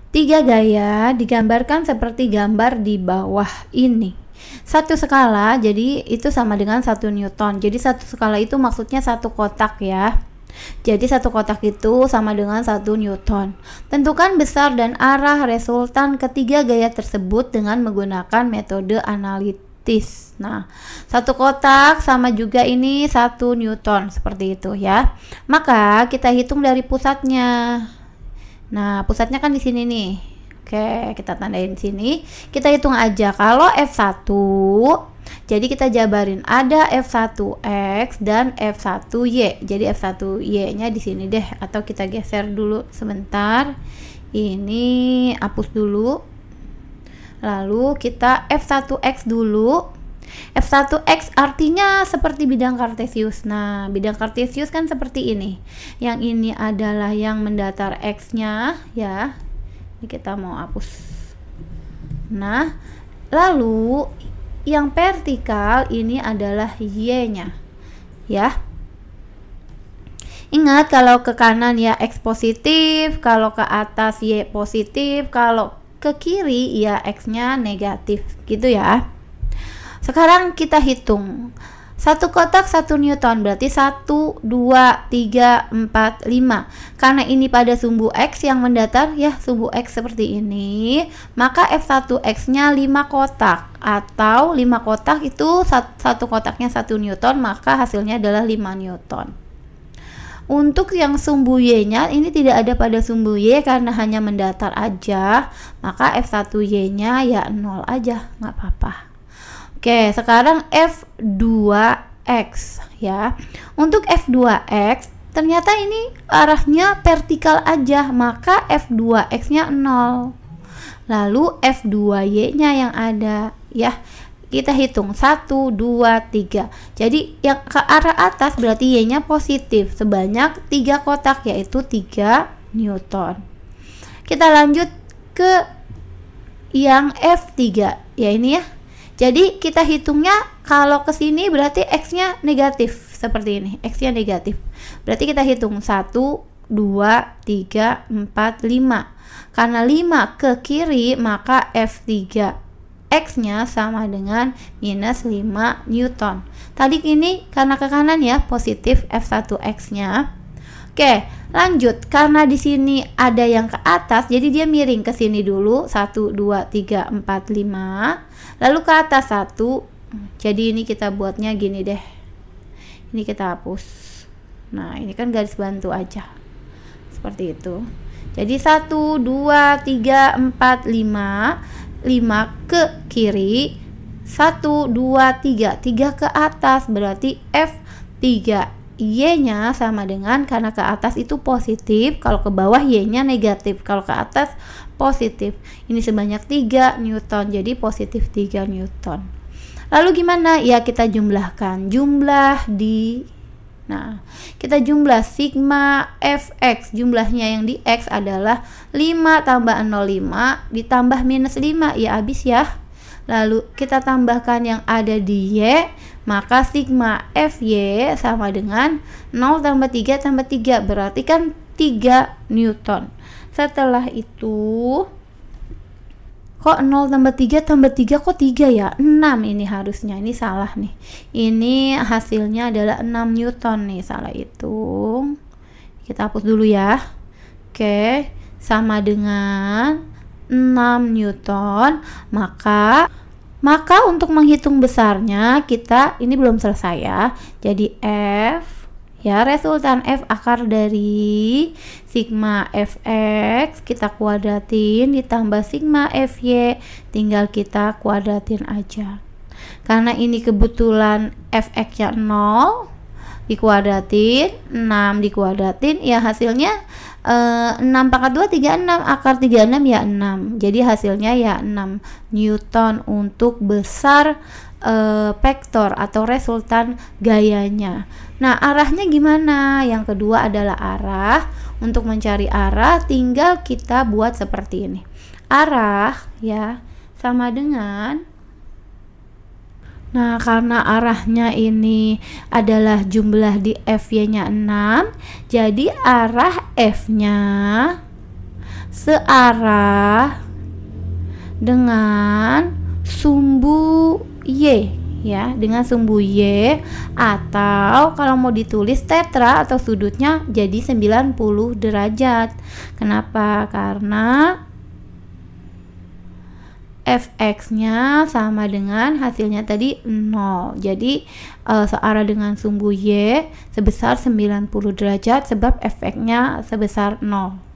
Tiga gaya digambarkan seperti gambar di bawah ini. Satu skala, jadi itu sama dengan 1 Newton. Jadi satu skala itu maksudnya satu kotak ya. Jadi satu kotak itu sama dengan 1 Newton. Tentukan besar dan arah resultan ketiga gaya tersebut dengan menggunakan metode analitis. Nah, satu kotak sama juga ini 1 Newton seperti itu ya. Maka kita hitung dari pusatnya. Nah, pusatnya kan di sini nih. Oke, kita tandain sini. Kita hitung aja kalau F1. Jadi kita jabarin ada F1X dan F1Y. Jadi F1Y-nya di sini deh, atau kita geser dulu sebentar. Ini hapus dulu. Lalu kita F1X dulu. F1X artinya seperti bidang kartesius. Nah, bidang kartesius kan seperti ini. Yang ini adalah yang mendatar X-nya ya. Ini kita mau hapus. Nah, lalu yang vertikal ini adalah Y-nya ya. Ingat kalau ke kanan ya X positif, kalau ke atas Y positif, kalau ke kiri ya X-nya negatif gitu ya. Sekarang kita hitung. Satu kotak 1 Newton berarti 1, 2, 3, 4, 5. Karena ini pada sumbu X yang mendatar ya, sumbu X seperti ini, maka F1X nya 5 kotak, atau 5 kotak itu satu kotaknya 1 Newton, maka hasilnya adalah 5 Newton. Untuk yang sumbu Y nya ini tidak ada pada sumbu Y karena hanya mendatar aja, maka F1Y nya ya 0 aja, nggak apa-apa. Oke, sekarang F2X ya. Untuk F2X ternyata ini arahnya vertikal aja, maka F2X-nya 0. Lalu F2Y-nya yang ada ya. Kita hitung 1, 2, 3. Jadi yang ke arah atas berarti Y-nya positif sebanyak 3 kotak, yaitu 3 Newton. Kita lanjut ke yang F3 ya, ini ya. Jadi kita hitungnya kalau ke sini berarti X-nya negatif seperti ini. X-nya negatif. Berarti kita hitung 1, 2, 3, 4, 5. Karena 5 ke kiri maka F3 X-nya sama dengan minus 5 Newton. Tadi ini karena ke kanan ya, positif F1X-nya. Oke, lanjut. Karena di sini ada yang ke atas, jadi dia miring ke sini dulu. 1, 2, 3, 4, 5. Lalu ke atas 1. Jadi ini kita buatnya gini deh. Ini kita hapus. Nah, ini kan garis bantu aja. Seperti itu. Jadi 1, 2, 3, 4, 5. 5 ke kiri. 1, 2, 3. 3 ke atas berarti F3 Y-nya sama dengan, karena ke atas itu positif, kalau ke bawah Y-nya negatif, kalau ke atas positif. Ini sebanyak 3 Newton, jadi positif 3 Newton. Lalu gimana? Ya kita jumlahkan. Jumlah di, nah kita jumlah sigma Fx, jumlahnya yang di X adalah 5 tambah 0,5 ditambah minus 5, ya habis ya. Lalu kita tambahkan yang ada di Y, maka sigma Fy sama dengan 0 tambah 3 tambah 3, berarti kan 3 Newton. Setelah itu, kok 0 tambah 3 tambah 3 kok 3 ya? 6 ini harusnya, ini salah nih. Ini hasilnya adalah 6 Newton nih, salah hitung. Kita hapus dulu ya. Oke, sama dengan 6 Newton, maka untuk menghitung besarnya kita, ini belum selesai ya. Jadi F ya, resultan F akar dari sigma Fx kita kuadratin ditambah sigma Fy, tinggal kita kuadratin aja. Karena ini kebetulan Fx nya 0, dikuadratin, 6 dikuadratin, ya hasilnya 6 pangkat 2 36, akar 36 ya 6. Jadi hasilnya ya 6 Newton untuk besar vektor atau resultan gayanya. Nah, arahnya gimana? Yang kedua adalah arah. Untuk mencari arah tinggal kita buat seperti ini. Arah ya sama dengan, nah karena arahnya ini adalah jumlah di Fy nya 6, jadi arah F nya searah dengan sumbu Y ya, dengan sumbu Y, atau kalau mau ditulis tetra atau sudutnya jadi 90 derajat. Kenapa? Karena fx-nya sama dengan hasilnya tadi 0. Jadi searah dengan sumbu Y sebesar 90 derajat sebab fx-nya sebesar 0.